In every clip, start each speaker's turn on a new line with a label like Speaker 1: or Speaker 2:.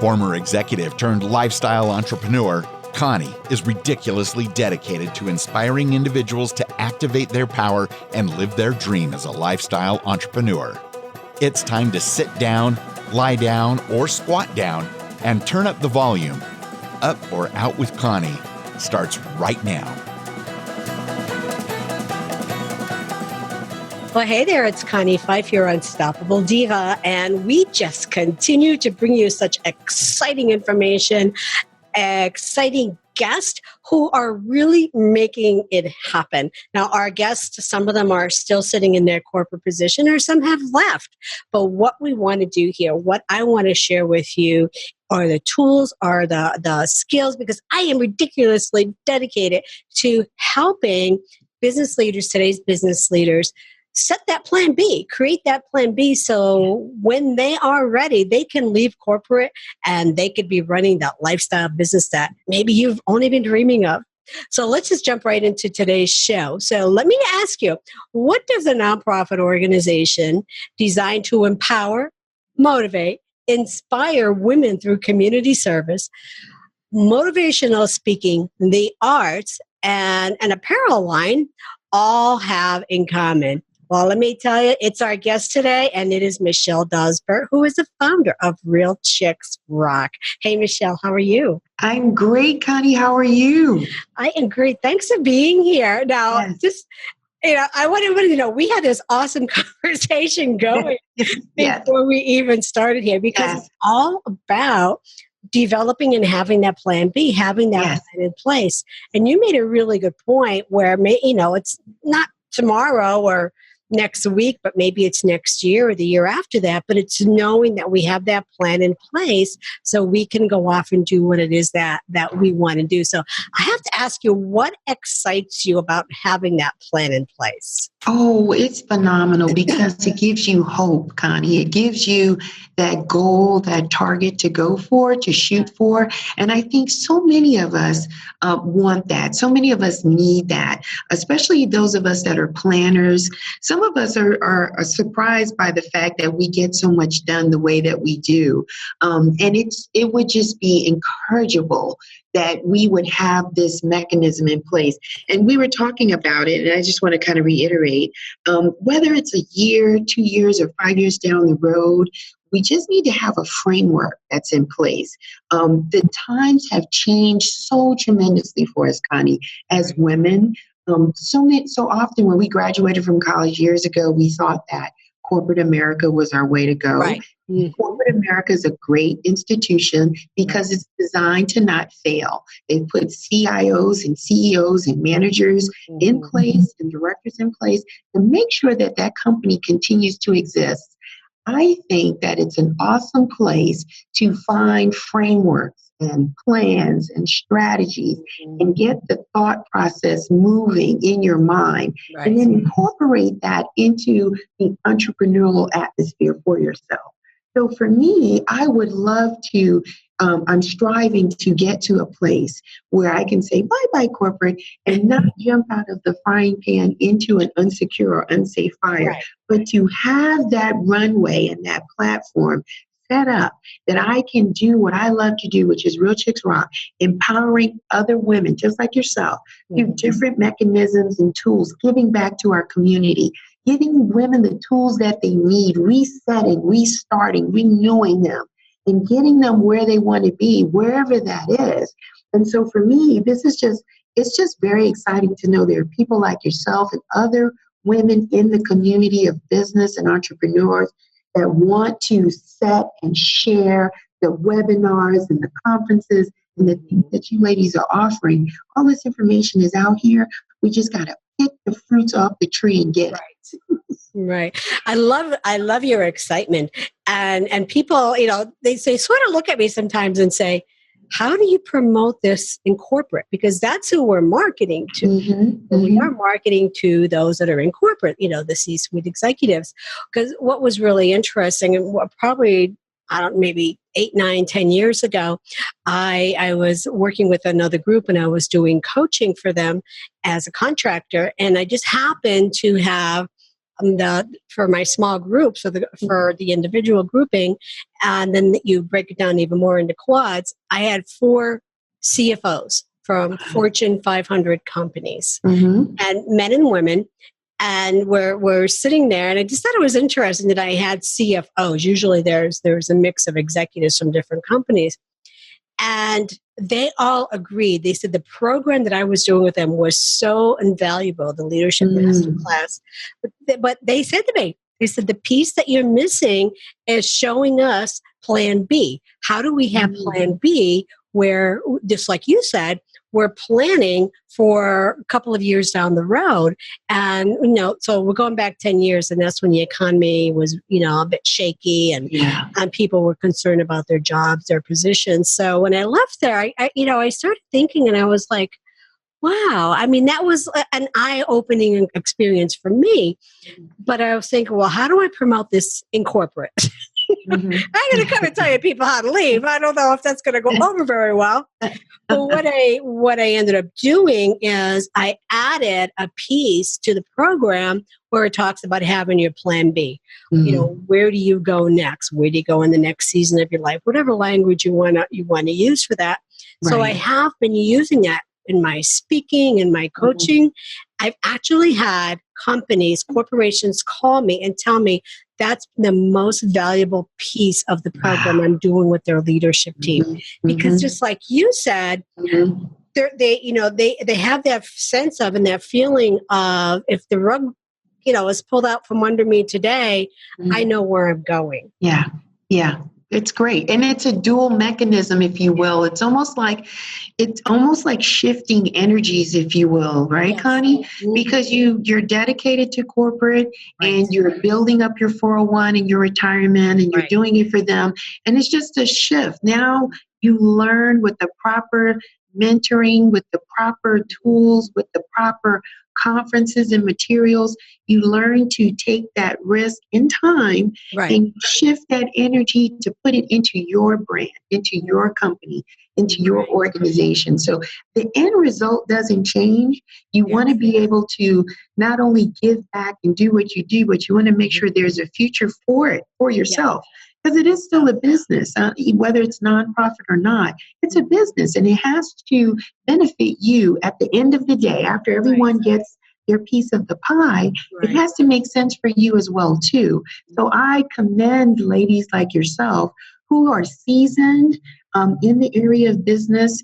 Speaker 1: Former executive turned lifestyle entrepreneur, Connie is ridiculously dedicated to inspiring individuals to activate their power and live their dream as a lifestyle entrepreneur. It's time to sit down, lie down, or squat down and turn up the volume. Up or Out with Connie starts right now.
Speaker 2: Well, hey there, it's Connie Pheiff, your Unstoppable Diva, and we just continue to bring you such exciting information, exciting guests who are really making it happen. Now, our guests, some of them are still sitting in their corporate position or some have left. But what we want to do here, what I want to share with you are the tools, are the skills, because I am ridiculously dedicated to helping business leaders, today's business leaders, set that plan B, create that plan B so when they are ready, they can leave corporate and they could be running that lifestyle business that maybe you've only been dreaming of. So let's just jump right into today's show. So let me ask you, what does a nonprofit organization designed to empower, motivate, inspire women through community service, motivational speaking, the arts, and an apparel line all have in common? Well, let me tell you, it's our guest today, and it is Michelle Dawes Birt, who is the founder of Real Chicks Rock. Hey, Michelle, how are you?
Speaker 3: I'm great, Connie. How are you?
Speaker 2: I am great. Thanks for being here. Now, I want everybody to know we had this awesome conversation going before we even started here, because it's all about developing and having that plan B, having that plan in place. And you made a really good point where, it's not tomorrow or next week, but maybe it's next year or the year after that. But it's knowing that we have that plan in place so we can go off and do what it is that we want to do. So I have to ask you, what excites you about having that plan in place?
Speaker 3: Oh, it's phenomenal because it gives you hope, Connie. It gives you that goal, that target to go for, to shoot for. And I think so many of us want that. So many of us need that, especially those of us that are planners. Some of us are surprised by the fact that we get so much done the way that we do. And it would just be encourageable that we would have this mechanism in place. And we were talking about it, and I just want to kind of reiterate, whether it's a year, 2 years, or 5 years down the road, we just need to have a framework that's in place. The times have changed so tremendously for us, Connie, as women. So often when we graduated from college years ago, we thought that corporate America was our way to go.
Speaker 2: Right.
Speaker 3: Corporate America is a great institution because it's designed to not fail. They put CIOs and CEOs and managers in place and directors in place to make sure that that company continues to exist. I think that it's an awesome place to find frameworks and plans and strategies and get the thought process moving in your mind, and then incorporate that into the entrepreneurial atmosphere for yourself. So for me, I would love to, I'm striving to get to a place where I can say bye-bye corporate and not jump out of the frying pan into an unsecure or unsafe fire, but to have that runway and that platform set up that I can do what I love to do, which is Real Chicks Rock, empowering other women just like yourself through different mechanisms and tools, giving back to our community, giving women the tools that they need, resetting, restarting, renewing them, and getting them where they want to be, wherever that is. And so for me, it's just very exciting to know there are people like yourself and other women in the community of business and entrepreneurs that want to set and share the webinars and the conferences and the things that you ladies are offering. All this information is out here. We just got to pick the fruits off the tree and get it.
Speaker 2: Right. I love your excitement. And people, they sort of look at me sometimes and say, how do you promote this in corporate? Because that's who we're marketing to. And we are marketing to those that are in corporate, the C-suite executives. Because what was really interesting, and what probably, maybe 8, 9, 10 years ago, I was working with another group and I was doing coaching for them as a contractor. And I just happened to have for my small groups, for the individual grouping, and then you break it down even more into quads, I had 4 CFOs from Fortune 500 companies, and men and women. And we're sitting there, and I just thought it was interesting that I had CFOs. Usually there's a mix of executives from different companies. And they all agreed. They said the program that I was doing with them was so invaluable, the Leadership Masterclass. But they said to me, they said, the piece that you're missing is showing us plan B. How do we have plan B where, just like you said, we're planning for a couple of years down the road. And, so we're going back 10 years, and that's when the economy was, a bit shaky, and people were concerned about their jobs, their positions. So when I left there, I started thinking, and I was like, wow. I mean, that was an eye-opening experience for me. But I was thinking, well, how do I promote this in corporate? I'm going to come and tell you people how to leave. I don't know if that's going to go over very well. But what I ended up doing is I added a piece to the program where it talks about having your plan B. Where do you go next? Where do you go in the next season of your life? Whatever language you want to use for that. Right. So I have been using that in my speaking and my coaching. I've actually had corporations call me and tell me that's the most valuable piece of the program I'm doing with their leadership team. Because just like you said, they have that sense of, and that feeling of, if the rug, is pulled out from under me today, I know where I'm going.
Speaker 3: Yeah. It's great. And it's a dual mechanism, if you will. It's almost like shifting energies, if you will, right, Connie? Because you're dedicated to corporate, and you're building up your 401 and your retirement, and you're doing it for them. And it's just a shift. Now you learn with the proper mentoring, with the proper tools, with the proper conferences and materials, you learn to take that risk in time and shift that energy to put it into your brand, into your company, into your organization. So the end result doesn't change. You want to be able to not only give back and do what you do, but you want to make sure there's a future for it, for yourself. Because it is still a business, whether it's nonprofit or not. It's a business, and it has to benefit you at the end of the day. After everyone gets their piece of the pie, it has to make sense for you as well, too. So I commend ladies like yourself who are seasoned in the area of business,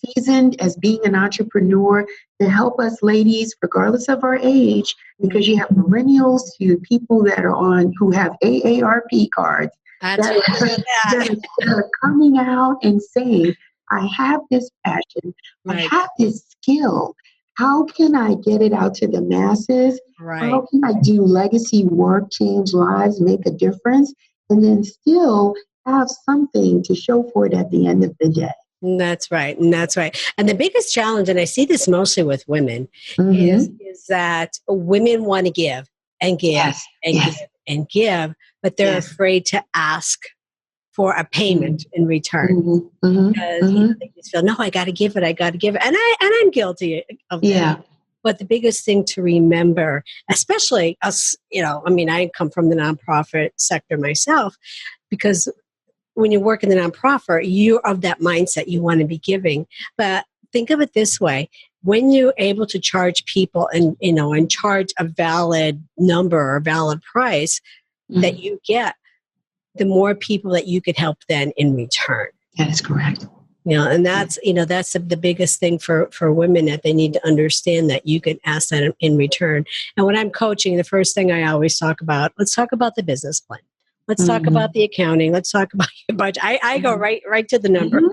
Speaker 3: seasoned as being an entrepreneur, to help us ladies, regardless of our age, because you have millennials to people that are who have AARP cards. That are coming out and saying, I have this passion, I have this skill. How can I get it out to the masses? How can I do legacy work, change lives, make a difference, and then still have something to show for it at the end of the day?
Speaker 2: That's right. And the biggest challenge, and I see this mostly with women, is that women want to give and give give and give, but they're afraid to ask for a payment in return because they just feel, no, I got to give it. And I'm guilty of that. But the biggest thing to remember, especially us, I come from the nonprofit sector myself, because when you work in the nonprofit, you're of that mindset, you want to be giving. But think of it this way. When you're able to charge people and charge a valid number or valid price that you get, the more people that you could help then in return.
Speaker 3: That is correct.
Speaker 2: And that's the biggest thing for women, that they need to understand that you can ask that in return. And when I'm coaching, the first thing I always let's talk about the business plan. Let's talk about the accounting. Let's talk about your budget. I go right to the numbers.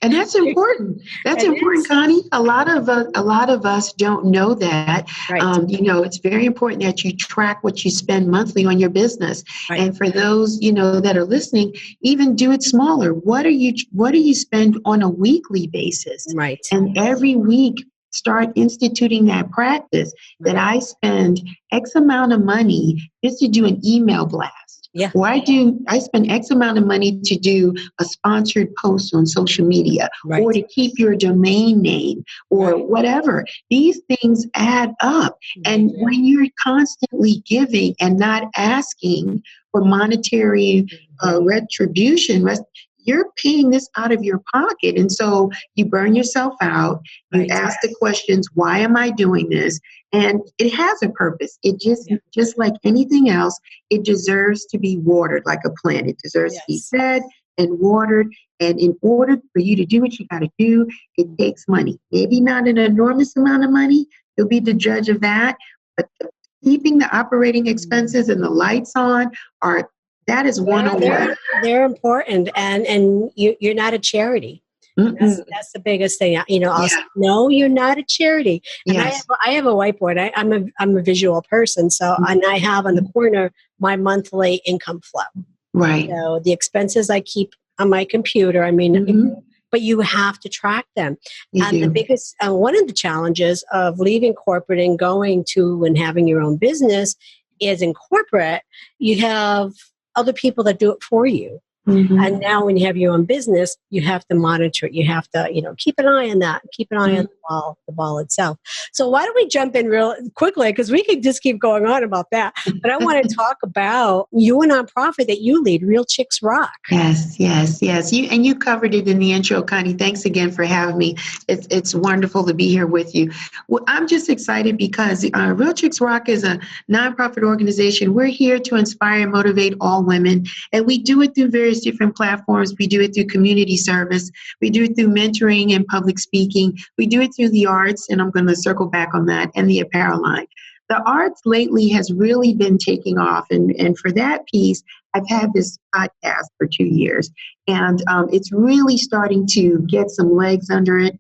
Speaker 3: And that's important. That's important, Connie. A lot of us don't know that. It's very important that you track what you spend monthly on your business. And for those, that are listening, even do it smaller. What do you spend on a weekly basis? And every week, start instituting that practice that I spend X amount of money just to do an email blast.
Speaker 2: Yeah.
Speaker 3: Why do I spend X amount of money to do a sponsored post on social media or to keep your domain name or whatever? These things add up. And when you're constantly giving and not asking for monetary retribution, you're paying this out of your pocket. And so you burn yourself out. You ask the questions, why am I doing this? And it has a purpose. It just like anything else, it deserves to be watered like a plant. It deserves to be fed and watered. And in order for you to do what you got to do, it takes money. Maybe not an enormous amount of money. You'll be the judge of that. But keeping the operating expenses and the lights on that is 101.
Speaker 2: They're important, and you're not a charity. That's the biggest thing. Also, no, you're not a charity. And I have a whiteboard. I'm a visual person, so and I have on the corner my monthly income flow.
Speaker 3: Right.
Speaker 2: So the expenses I keep on my computer. But you have to track them. The biggest, one of the challenges of leaving corporate and going to and having your own business is in corporate, you have other people that do it for you. And now when you have your own business, you have to monitor it. You have to, keep an eye on that, keep an eye on the ball itself. So why don't we jump in real quickly, because we could just keep going on about that. But I want to talk about your nonprofit that you lead, Real Chicks Rock.
Speaker 3: Yes. You covered it in the intro, Connie. Thanks again for having me. It's wonderful to be here with you. Well, I'm just excited because Real Chicks Rock is a nonprofit organization. We're here to inspire and motivate all women, and we do it through various different platforms. We do it through community service. We do it through mentoring and public speaking. We do it through the arts, and I'm going to circle back on that, and the apparel line. The arts lately has really been taking off, and for that piece, I've had this podcast for 2 years, and it's really starting to get some legs under it.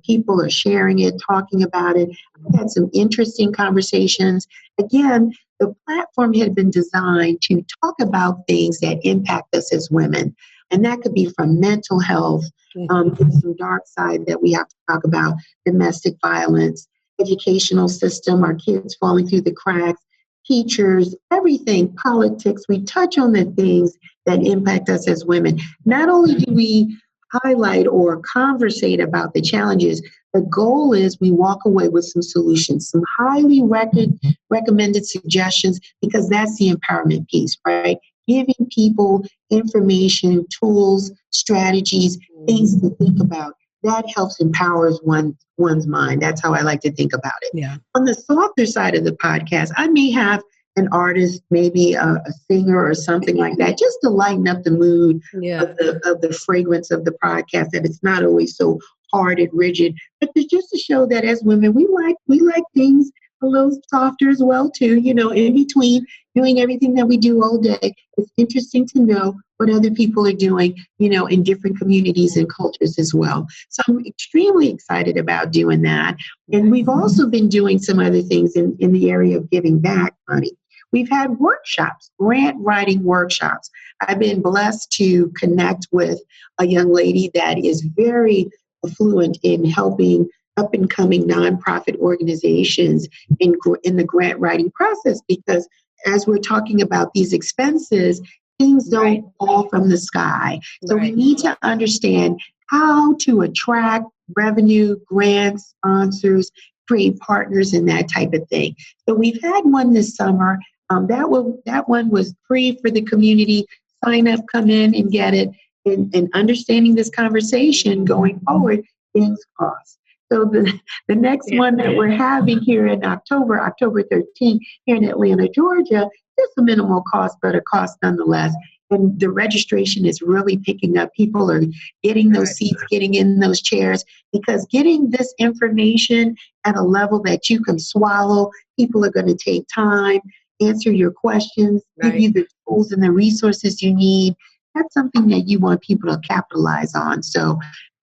Speaker 3: People are sharing it, talking about it. I've had some interesting conversations. Again, the platform had been designed to talk about things that impact us as women. And that could be from mental health, some dark side that we have to talk about, domestic violence, educational system, our kids falling through the cracks, teachers, everything, politics. We touch on the things that impact us as women. Not only do we highlight or conversate about the challenges, the goal is we walk away with some solutions, some highly recommended suggestions, because that's the empowerment piece, right? Giving people information, tools, strategies, things to think about. That helps empowers one's mind. That's how I like to think about it.
Speaker 2: Yeah.
Speaker 3: On the softer side of the podcast, I may have an artist, maybe a singer or something like that, just to lighten up the mood of the fragrance of the podcast, that it's not always so hard and rigid, but just to show that as women, we like things a little softer as well too, in between doing everything that we do all day. It's interesting to know what other people are doing, in different communities and cultures as well. So I'm extremely excited about doing that. And we've also been doing some other things in the area of giving back, Connie. We've had workshops, grant writing workshops. I've been blessed to connect with a young lady that is very fluent in helping up-and-coming nonprofit organizations in the grant writing process, because as we're talking about these expenses, things don't fall from the sky. So we need to understand how to attract revenue, grants, sponsors, create partners, and that type of thing. So we've had one this summer. That one was free for the community. Sign up, come in and get it. And understanding this conversation going forward, things cost. So the next one that we're having here in October 13th, here in Atlanta, Georgia, there's a minimal cost, but a cost nonetheless. And the registration is really picking up. People are getting those seats, getting in those chairs, because getting this information at a level that you can swallow, people are going to take time, answer your questions, give you the tools and the resources you need. That's something that you want people to capitalize on. So,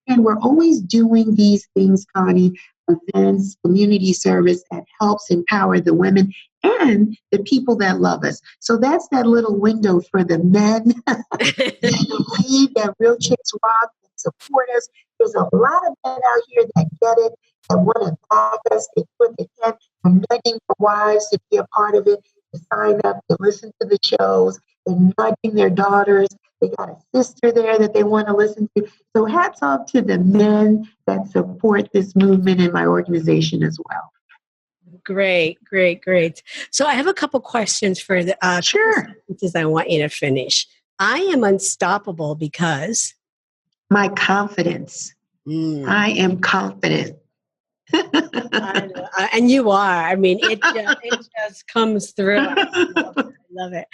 Speaker 3: and we're always doing these things, Connie, events, community service that helps empower the women and the people that love us. So that's that little window for the men that lead, that Real Chicks Rock, that support us. There's a lot of men out here that get it, that want to back us, they put the tent. I'm begging for wives to be a part of it, to sign up, to listen to the shows. They're nudging their daughters. They got a sister there that they want to listen to. So hats off to the men that support this movement in my organization as well.
Speaker 2: Great. So I have a couple questions for the
Speaker 3: Sure.
Speaker 2: sentences I want you to finish. I am unstoppable because
Speaker 3: My confidence. I am confident.
Speaker 2: I know, and you are. I mean, it just comes through. I love it.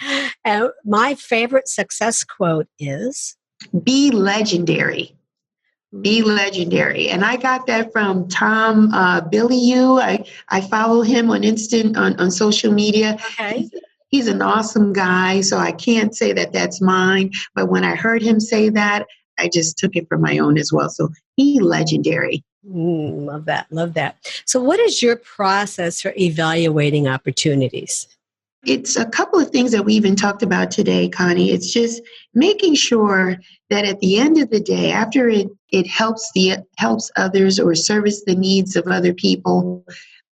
Speaker 2: My favorite success quote is
Speaker 3: Be legendary. Be legendary. And I got that from Tom Billiou. I follow him on social media.
Speaker 2: Okay.
Speaker 3: He's an awesome guy, so I can't say that that's mine. But when I heard him say that, I just took it for my own as well. So be legendary.
Speaker 2: Love that. So what is your process for evaluating opportunities?
Speaker 3: It's a couple of things that we even talked about today, Connie. It's just making sure that at the end of the day, after it helps others or service the needs of other people,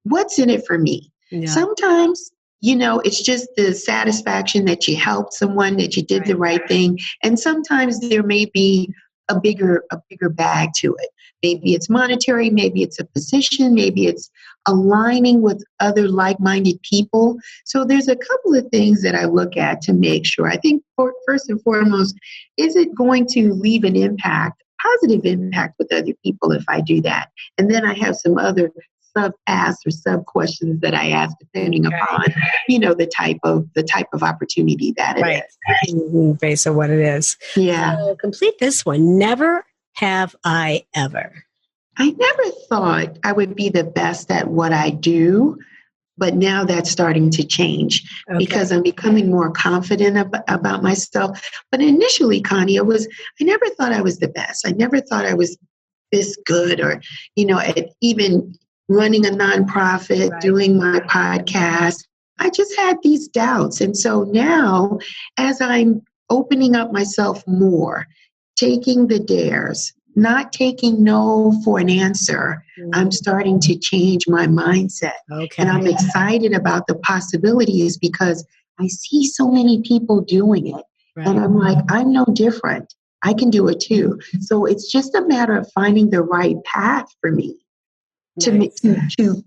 Speaker 3: what's in it for me?
Speaker 2: Yeah.
Speaker 3: Sometimes, it's just the satisfaction that you helped someone, that you did the right thing. And sometimes there may be a bigger bag to it. Maybe it's monetary, maybe it's a position, maybe it's aligning with other like-minded people. So there's a couple of things that I look at to make sure. I think first and foremost, is it going to leave an impact, positive impact with other people if I do that? And then I have some other sub-asks or sub-questions that I ask depending upon, the type of opportunity that it is.
Speaker 2: Based on what it is.
Speaker 3: Yeah.
Speaker 2: So complete this one. Never have I ever.
Speaker 3: I never thought I would be the best at what I do, but now that's starting to change because I'm becoming more confident about myself. But initially, Connie, I never thought I was the best. I never thought I was this good or, at even running a nonprofit, doing my podcast. I just had these doubts. And so now, as I'm opening up myself more, taking the dares, not taking no for an answer, I'm starting to change my mindset. And I'm excited about the possibilities because I see so many people doing it. And I'm like, I'm no different. I can do it too. So it's just a matter of finding the right path for me to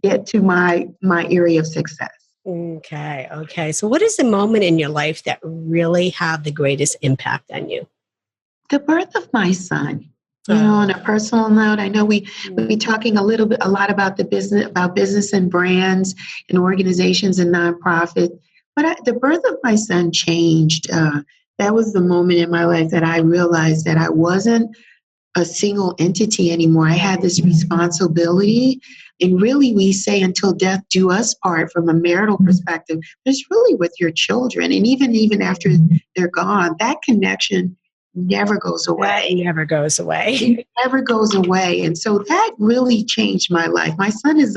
Speaker 3: get to my area of success.
Speaker 2: Okay. So what is the moment in your life that really had the greatest impact on you?
Speaker 3: The birth of my son. On a personal note, I know we'll be talking a lot about business and brands and organizations and nonprofits. But the birth of my son changed. That was the moment in my life that I realized that I wasn't a single entity anymore. I had this responsibility. And really, we say until death do us part from a marital perspective, but it's really with your children. And even after they're gone, that connection never goes away.
Speaker 2: It never goes away.
Speaker 3: It never goes away. And so that really changed my life. My son is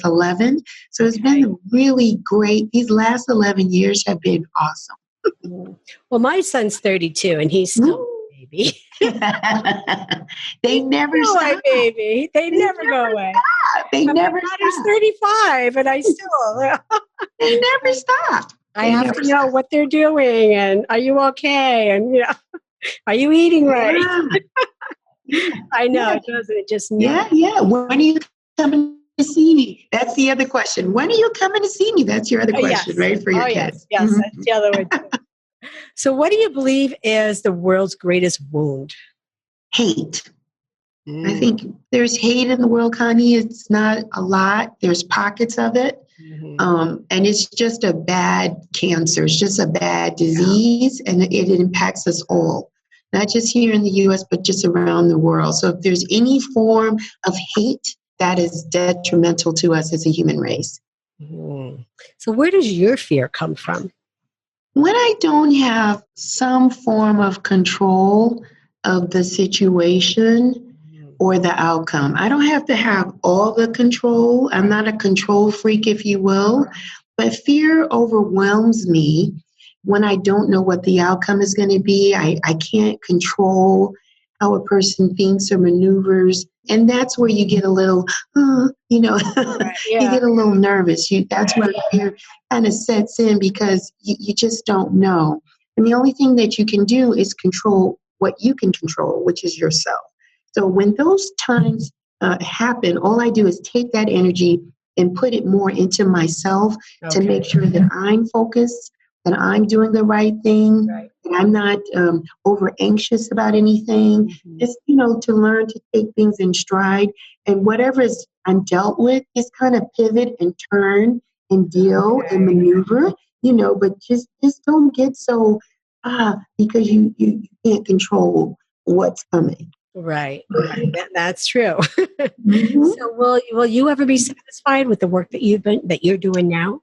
Speaker 3: 11. So it's been really great. These last 11 years have been awesome.
Speaker 2: Well, my son's 32 and he's still a baby.
Speaker 3: They never stop.
Speaker 2: Baby. They never go away.
Speaker 3: They never stop.
Speaker 2: He's 35 and I still.
Speaker 3: They never stop.
Speaker 2: I have to know what they're doing and are you okay? And, are you eating right? Yeah. I know, it doesn't. It just
Speaker 3: Yeah. When are you coming to see me? That's the other question. When are you coming to see me? That's your other question, right? For your kids.
Speaker 2: Yes, that's the other one too. So what do you believe is the world's greatest wound?
Speaker 3: Hate. I think there's hate in the world, Connie. It's not a lot. There's pockets of it. And it's just a bad cancer. It's just a bad disease, and it impacts us all, not just here in the U.S., but just around the world. So if there's any form of hate, that is detrimental to us as a human race.
Speaker 2: So where does your fear come from?
Speaker 3: When I don't have some form of control of the situation or the outcome. I don't have to have all the control. I'm not a control freak, if you will, but fear overwhelms me when I don't know what the outcome is going to be. I can't control how a person thinks or maneuvers. And that's where you get a little, you get a little nervous. That's where fear kind of sets in because you just don't know. And the only thing that you can do is control what you can control, which is yourself. So when those times happen, all I do is take that energy and put it more into myself to make sure that I'm focused, that I'm doing the right thing, that I'm not over anxious about anything. Just, to learn to take things in stride, and whatever is I'm dealt with, just kind of pivot and turn and deal and maneuver, but just don't get so, because you can't control what's coming.
Speaker 2: Right. That's true. So will you ever be satisfied with the work that you're doing now?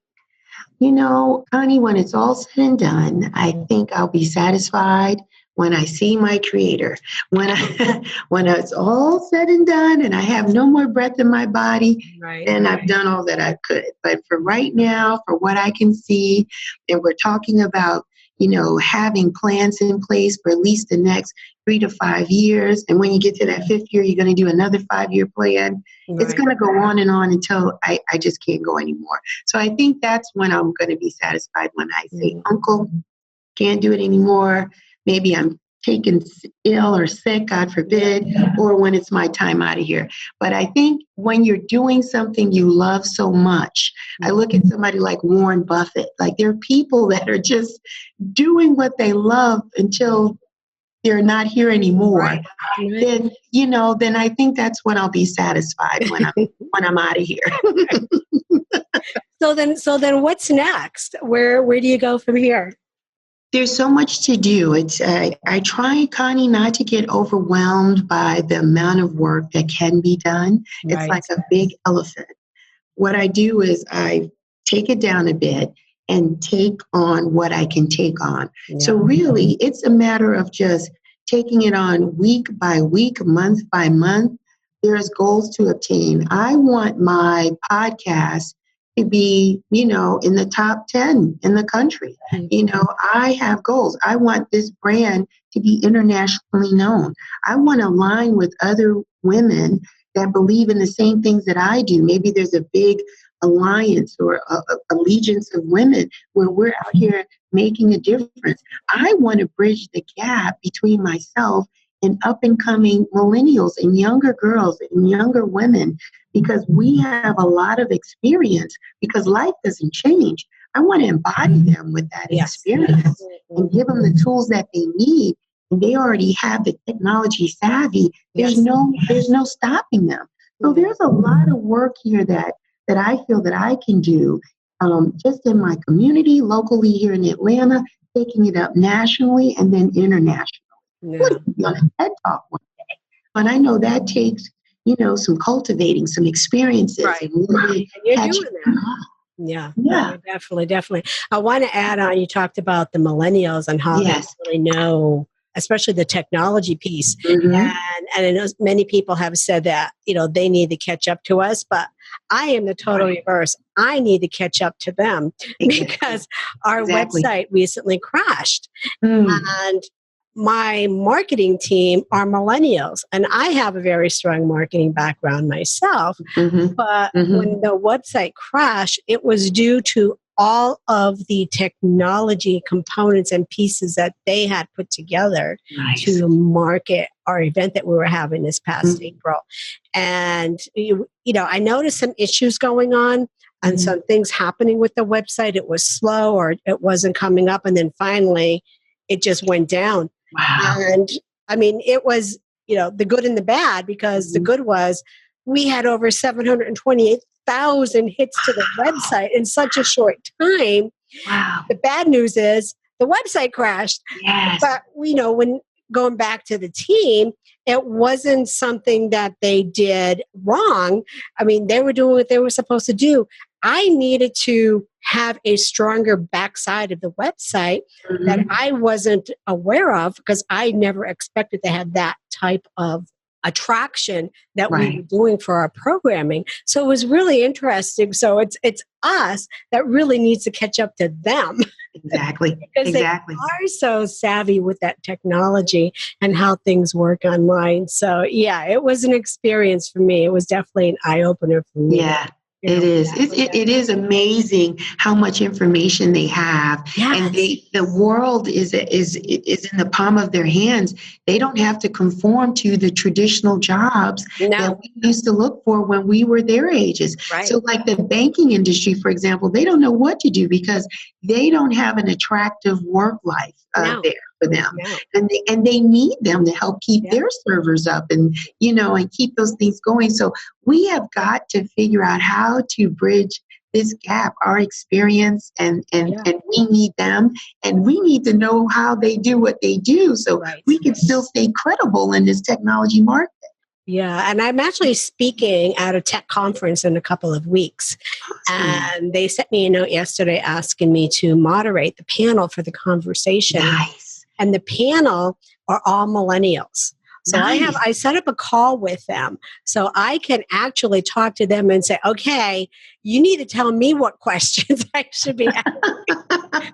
Speaker 3: Connie, when it's all said and done, I think I'll be satisfied when I see my creator. When it's all said and done and I have no more breath in my body, then I've done all that I could. But for right now, for what I can see, and we're talking about, having plans in place for at least the next 3 to 5 years. And when you get to that 5th year, you're going to do another 5-year plan. It's going to go on and on until I just can't go anymore. So I think that's when I'm going to be satisfied, when I say, Uncle, can't do it anymore. Maybe I'm taken ill or sick, God forbid, or when it's my time out of here. But I think when you're doing something you love so much, I look at somebody like Warren Buffett, like there are people that are just doing what they love until they're not here anymore. Then I think that's when I'll be satisfied, when I'm out of here.
Speaker 2: So then what's next? Where do you go from here?
Speaker 3: There's so much to do. I try, Connie, not to get overwhelmed by the amount of work that can be done. It's like a big elephant. What I do is I take it down a bit and take on what I can take on. So really, it's a matter of just taking it on week by week, month by month. There's goals to obtain. I want my podcast to be, in the top 10 in the country. I have goals. I want this brand to be internationally known. I want to align with other women that believe in the same things that I do. Maybe there's a big alliance or allegiance of women where we're out here making a difference. I want to bridge the gap between myself and up and coming millennials and younger girls and younger women, because we have a lot of experience, because life doesn't change. I want to embody them with that experience and give them the tools that they need. And they already have the technology savvy. There's no stopping them. So there's a lot of work here that I feel that I can do just in my community, locally here in Atlanta, taking it up nationally and then internationally. What if you on a TED Talk one day? But I know that takes, some cultivating, some experiences.
Speaker 2: And
Speaker 3: really
Speaker 2: you're doing that. Yeah, definitely. I want to add on, you talked about the millennials and how they really know, especially the technology piece. And I know many people have said that, they need to catch up to us, but I am the total reverse. I need to catch up to them because our website recently crashed. And my marketing team are millennials, and I have a very strong marketing background myself. But when the website crashed, it was due to all of the technology components and pieces that they had put together to market our event that we were having this past April. And, I noticed some issues going on and some things happening with the website. It was slow or it wasn't coming up. And then finally, it just went down. And I mean, it was, the good and the bad, because the good was we had over 728,000 hits to the website in such a short time. The bad news is the website crashed. But, when going back to the team, it wasn't something that they did wrong. I mean, they were doing what they were supposed to do. I needed to have a stronger backside of the website that I wasn't aware of, because I never expected to have that type of attraction that we were doing for our programming. So it was really interesting. So it's us that really needs to catch up to them.
Speaker 3: Exactly.
Speaker 2: Because they are so savvy with that technology and how things work online. So yeah, it was an experience for me. It was definitely an eye-opener for me.
Speaker 3: It is. It is amazing how much information they have, and the world is in the palm of their hands. They don't have to conform to the traditional jobs that we used to look for when we were their ages.
Speaker 2: Right.
Speaker 3: So, like the banking industry, for example, they don't know what to do because they don't have an attractive work life there for them, and they need them to help keep their servers up and keep those things going. So we have got to figure out how to bridge this gap, our experience, and we need them, and we need to know how they do what they do so we can still stay credible in this technology market.
Speaker 2: Yeah, and I'm actually speaking at a tech conference in a couple of weeks. Awesome. And they sent me a note yesterday asking me to moderate the panel for the conversation.
Speaker 3: Nice.
Speaker 2: And the panel are all millennials. So I set up a call with them so I can actually talk to them and say, okay, you need to tell me what questions I should be asking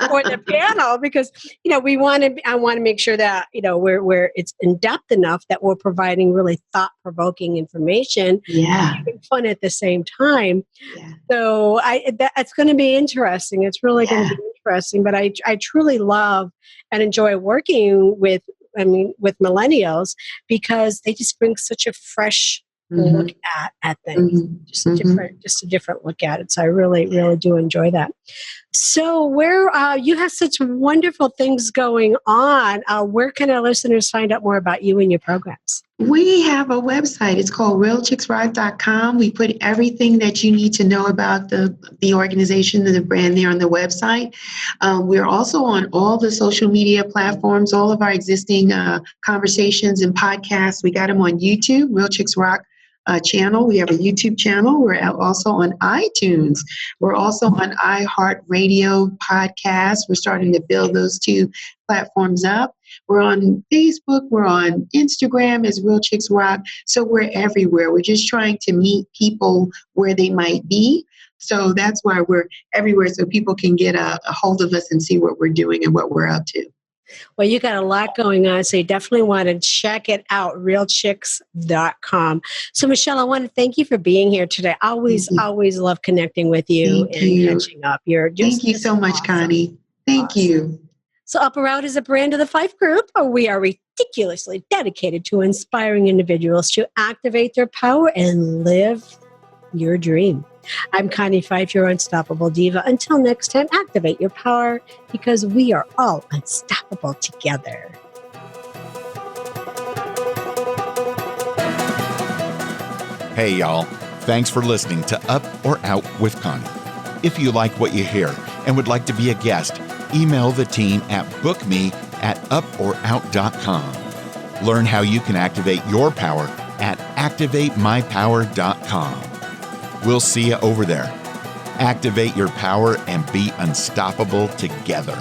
Speaker 2: for the panel because, I want to make sure that, we're it's in depth enough that we're providing really thought-provoking information, having fun at the same time. Yeah. So it's going to be interesting. It's really going to be interesting, but I truly love and enjoy working with millennials because they just bring such a fresh look at things, just a different look at it. So I really, really do enjoy that. So where you have such wonderful things going on, where can our listeners find out more about you and your programs?
Speaker 3: We have a website. It's called realchicksrock.com. We put everything that you need to know about the organization and the brand there on the website. We're also on all the social media platforms, all of our existing conversations and podcasts. We got them on YouTube, Real Chicks Rock channel. We have a YouTube channel. We're also on iTunes. We're also on iHeartRadio podcast. We're starting to build those two platforms up. We're on Facebook. We're on Instagram as Real Chicks Rock. So we're everywhere. We're just trying to meet people where they might be. So that's why we're everywhere so people can get a hold of us and see what we're doing and what we're up to.
Speaker 2: Well, you got a lot going on, so you definitely want to check it out, realchicks.com. So, Michelle, I want to thank you for being here today. Always love connecting with you catching up.
Speaker 3: Thank you so much, Connie. Thank you.
Speaker 2: So, Up or Out is a brand of the Pheiff Group. We are ridiculously dedicated to inspiring individuals to activate their power and live your dream. I'm Connie Pheiff, your unstoppable diva. Until next time, activate your power because we are all unstoppable together.
Speaker 1: Hey, y'all. Thanks for listening to Up or Out with Connie. If you like what you hear and would like to be a guest, email the team at bookme@uporout.com. Learn how you can activate your power at activatemypower.com. We'll see you over there. Activate your power and be unstoppable together.